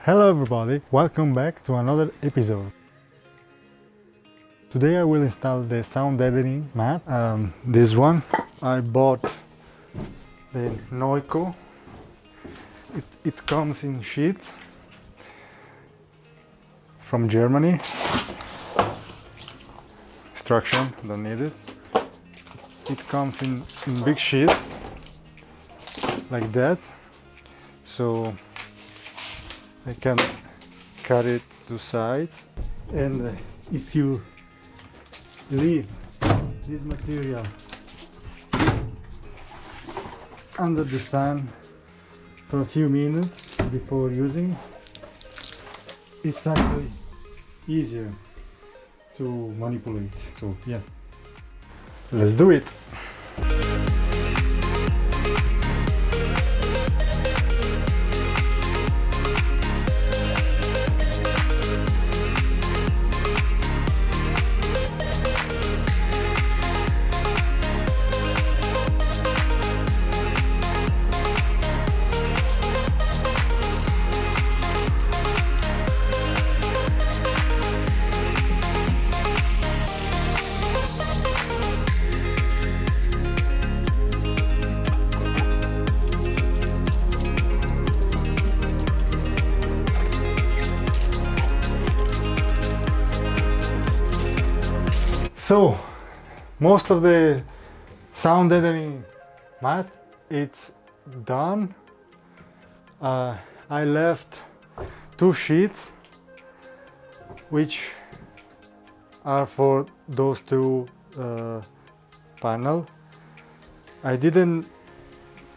Hello everybody, welcome back to another episode. Today I will install the sound deadening mat. This one I bought the Noico. It comes in sheet from Germany. Instruction, don't need it. It comes in big sheet like that, so I can cut it to sides. And if you leave this material under the sun for a few minutes before using, it's actually easier to manipulate. So yeah, let's do it. So most of the sound deadening mat, it's done. I left 2 sheets which are for those 2 panels. I didn't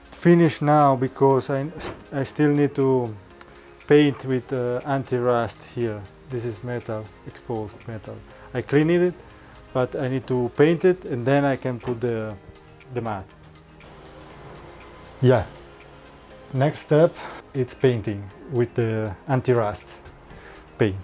finish now because I still need to paint with anti-rust here. This is metal, exposed metal. I cleaned it, but I need to paint it and then I can put the mat. Yeah, next step, it's painting with the anti-rust paint.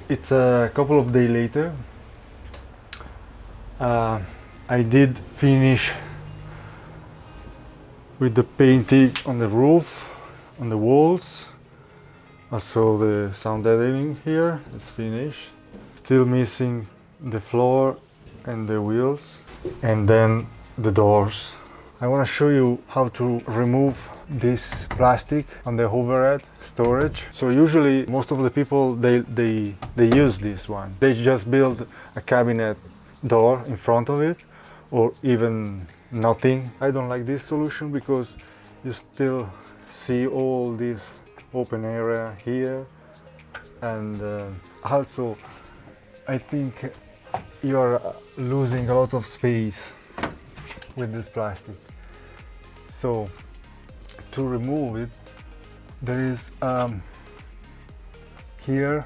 It's a couple of days later. I did finish with the painting on the roof, on the walls. Also the sound deadening here is finished. Still missing the floor and the wheels, and then the doors. I want to show you how to remove this plastic on the overhead storage. So usually most of the people they use this one. They just build a cabinet door in front of it, or even nothing. I don't like this solution because you still see all this open area here, and also I think you are losing a lot of space with this plastic. So to remove it, there is here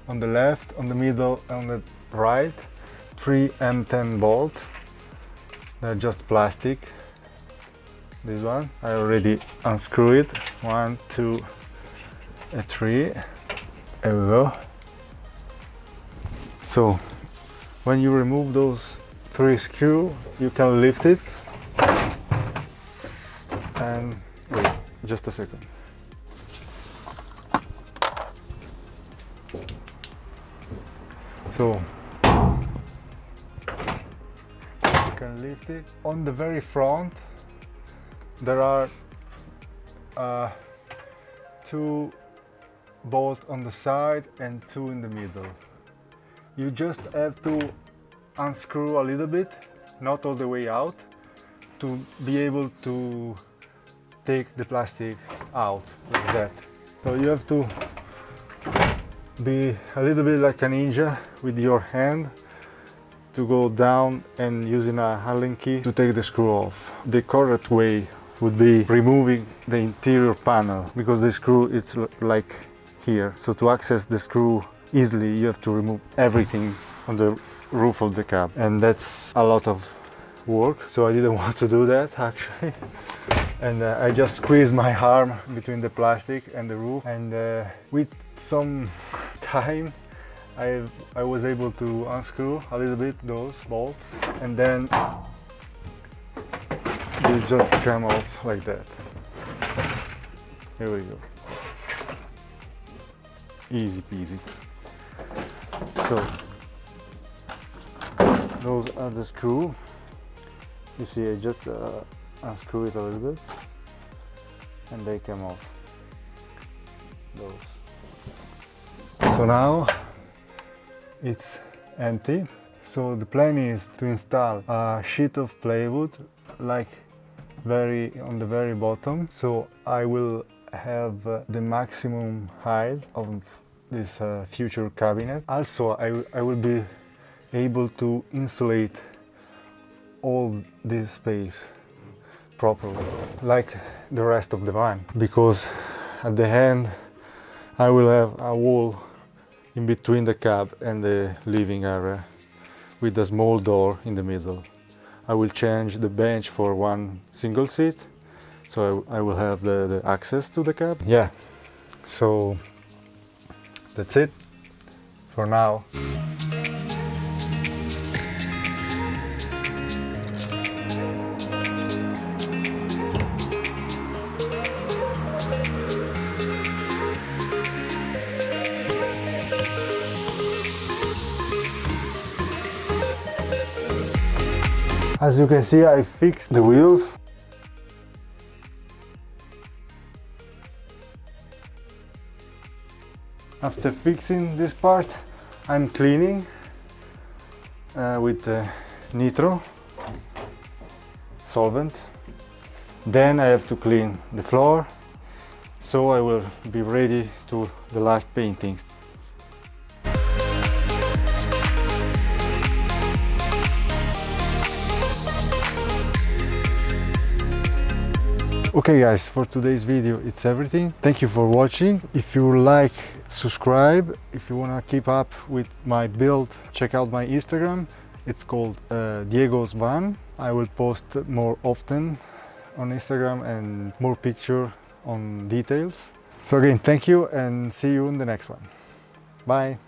on the left, on the middle, on the right, 3 M10 bolts. They're just plastic. This one I already unscrew it. 1, 2, 3. There we go. So when you remove those 3 screws, you can lift it. And wait, just a second. So you can lift it. On the very front there are 2 bolts on the side and 2 in the middle. You just have to unscrew a little bit, not all the way out, to be able to take the plastic out like that. So you have to be a little bit like a ninja with your hand to go down and using a Allen key to take the screw off. The correct way would be removing the interior panel, because the screw is like here. So to access the screw easily, you have to remove everything on the roof of the cab, and that's a lot of work, so I didn't want to do that actually. And I just squeezed my arm between the plastic and the roof, and with some time I was able to unscrew a little bit those bolts, and then they just come off like that. Here we go. Easy peasy. So those are the screw. You see, I just unscrew it a little bit and they come off. Those. So now it's empty. So the plan is to install a sheet of plywood like on the very bottom. So I will have the maximum height of this future cabinet. Also, I will be able to insulate all this space properly, like the rest of the van, because at the end I will have a wall in between the cab and the living area with a small door in the middle. I will change the bench for one single seat, so I will have the access to the cab. Yeah, so that's it for now. As you can see, I fixed the wheels. After fixing this part, I'm cleaning with nitro solvent. Then I have to clean the floor, so I will be ready to the last painting. Okay guys, for today's video it's everything. Thank you for watching. If you like, subscribe. If you wanna keep up with my build, check out my Instagram. It's called Diego's Van. I will post more often on Instagram and more picture on details. So again, thank you and see you in the next one. Bye.